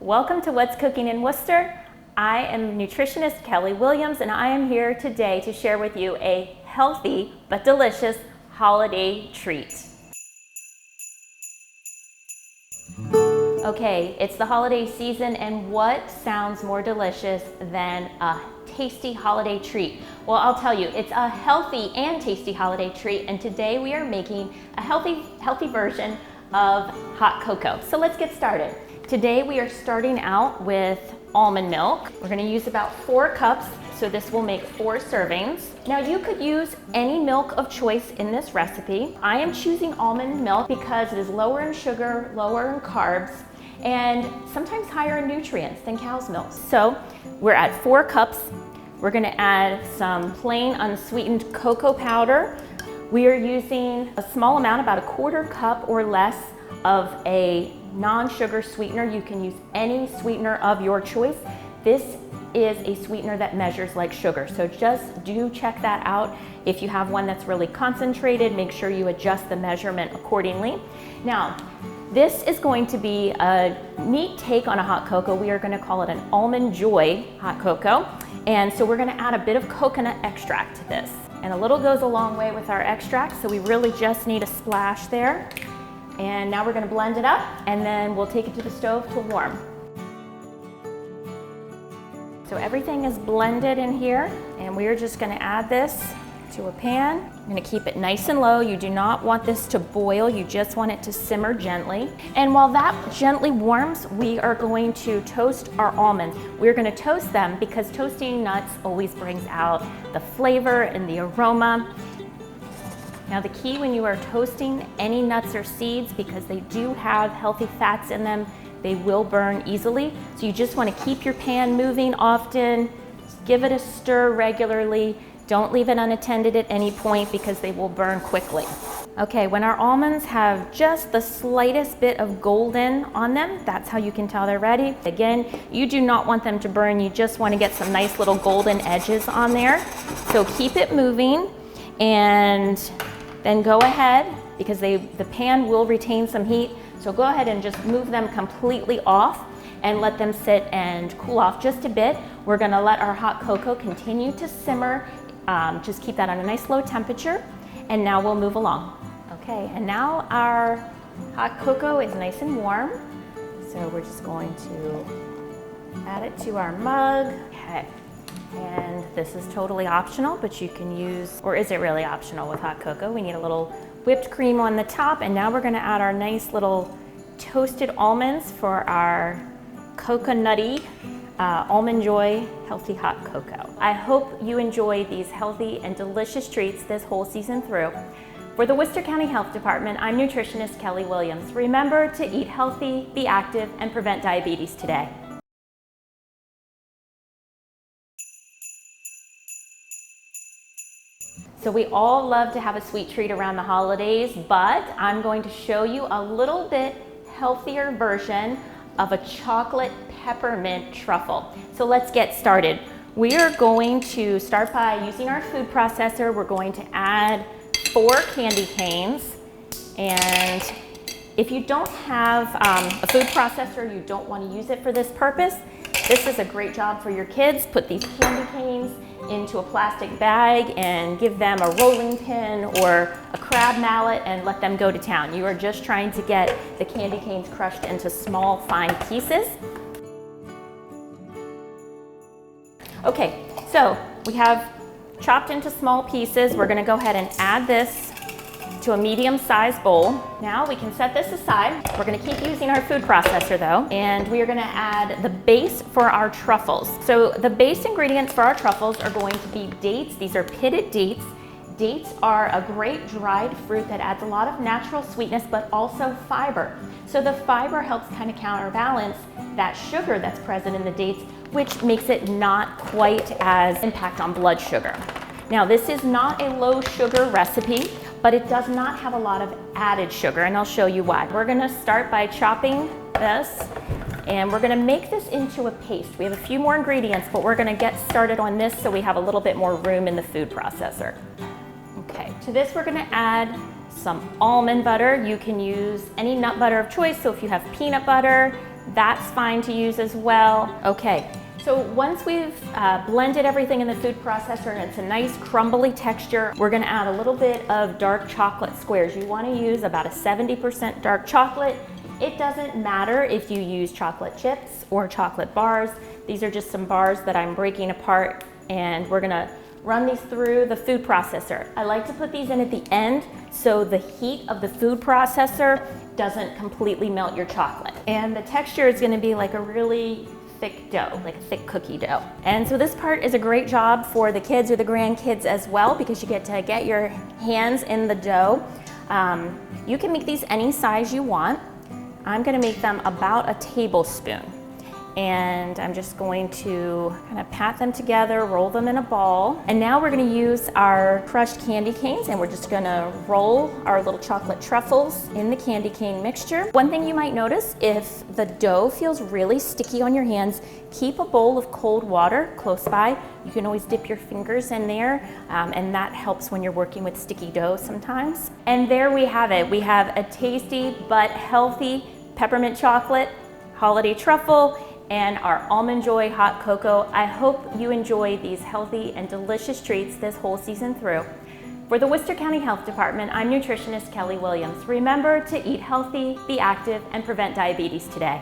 Welcome to What's Cooking in Worcester. I am nutritionist Kelly Williams, and I am here today to share with you a healthy but delicious holiday treat. Okay, it's the holiday season, and what sounds more delicious than a tasty holiday treat? Well, I'll tell you, it's a healthy and tasty holiday treat, and today we are making a healthy version of hot cocoa. So let's get started. Today we are starting out with almond milk. We're going to use about 4 cups, so this will make 4 servings. Now you could use any milk of choice in this recipe. I am choosing almond milk because it is lower in sugar, lower in carbs, and sometimes higher in nutrients than cow's milk. So we're at 4 cups. We're going to add some plain unsweetened cocoa powder. We are using a small amount, about a 1/4 cup or less, of a non-sugar sweetener. You can use any sweetener of your choice. This is a sweetener that measures like sugar, so just do check that out. If you have one that's really concentrated, make sure you adjust the measurement accordingly. Now, this is going to be a neat take on a hot cocoa. We are going to call it an Almond-Joy hot cocoa, and so we're going to add a bit of coconut extract to this. And a little goes a long way with our extract, so we really just need a splash there. And now we're going to blend it up, and then we'll take it to the stove to warm. So everything is blended in here, and we are just going to add this to a pan. I'm going to keep it nice and low. You do not want this to boil, you just want it to simmer gently. And while that gently warms, we are going to toast our almonds. We're going to toast them because toasting nuts always brings out the flavor and the aroma. Now the key when you are toasting any nuts or seeds, because they do have healthy fats in them, they will burn easily. So you just want to keep your pan moving often, give it a stir regularly. Don't leave it unattended at any point because they will burn quickly. Okay, when our almonds have just the slightest bit of golden on them, that's how you can tell they're ready. Again, you do not want them to burn. You just want to get some nice little golden edges on there. So keep it moving, and then go ahead, because the pan will retain some heat, so go ahead and just move them completely off and let them sit and cool off just a bit. We're going to let our hot cocoa continue to simmer. Just keep that on a nice low temperature, and now we'll move along. Okay, and now our hot cocoa is nice and warm, so we're just going to add it to our mug. Okay. And this is totally optional, but you can use, or is it really optional with hot cocoa? We need a little whipped cream on the top, and now we're going to add our nice little toasted almonds for our coconutty Almond-Joy healthy hot cocoa. I hope you enjoy these healthy and delicious treats this whole season through. For the Worcester County Health Department, I'm nutritionist Kelly Williams. Remember to eat healthy, be active, and prevent diabetes today. So we all love to have a sweet treat around the holidays, but I'm going to show you a little bit healthier version of a chocolate peppermint truffle. So let's get started. We are going to start by using our food processor. We're going to add 4 candy canes, and if you don't have a food processor, you don't want to use it for this purpose, this is a great job for your kids. Put these candy canes into a plastic bag and give them a rolling pin or a crab mallet and let them go to town. You are just trying to get the candy canes crushed into small, fine pieces. Okay, so we have chopped into small pieces. We're going to go ahead and add this to a medium-sized bowl. Now we can set this aside. We're going to keep using our food processor though, and we are going to add the base for our truffles. So the base ingredients for our truffles are going to be dates. These are pitted dates. Dates are a great dried fruit that adds a lot of natural sweetness, but also fiber. So the fiber helps kind of counterbalance that sugar that's present in the dates, which makes it not quite as impact on blood sugar. Now this is not a low sugar recipe, but it does not have a lot of added sugar, and I'll show you why. We're gonna start by chopping this, and we're gonna make this into a paste. We have a few more ingredients, but we're gonna get started on this so we have a little bit more room in the food processor. Okay, to this we're gonna add some almond butter. You can use any nut butter of choice, so if you have peanut butter, that's fine to use as well. Okay, so once we've blended everything in the food processor and it's a nice crumbly texture, we're gonna add a little bit of dark chocolate squares. You wanna use about a 70% dark chocolate. It doesn't matter if you use chocolate chips or chocolate bars. These are just some bars that I'm breaking apart, and we're gonna run these through the food processor. I like to put these in at the end so the heat of the food processor doesn't completely melt your chocolate. And the texture is gonna be like a really thick dough, like a thick cookie dough. And so this part is a great job for the kids or the grandkids as well, because you get to get your hands in the dough. You can make these any size you want. I'm gonna make them about a tablespoon. And I'm just going to kind of pat them together, roll them in a ball. And now we're gonna use our crushed candy canes, and we're just gonna roll our little chocolate truffles in the candy cane mixture. One thing you might notice, if the dough feels really sticky on your hands, keep a bowl of cold water close by. You can always dip your fingers in there, and that helps when you're working with sticky dough sometimes. And there we have it. We have a tasty but healthy peppermint chocolate, holiday truffle, and our Almond-Joy hot cocoa. I hope you enjoy these healthy and delicious treats this whole season through. For the Worcester County Health Department, I'm nutritionist Kelly Williams. Remember to eat healthy, be active, and prevent diabetes today.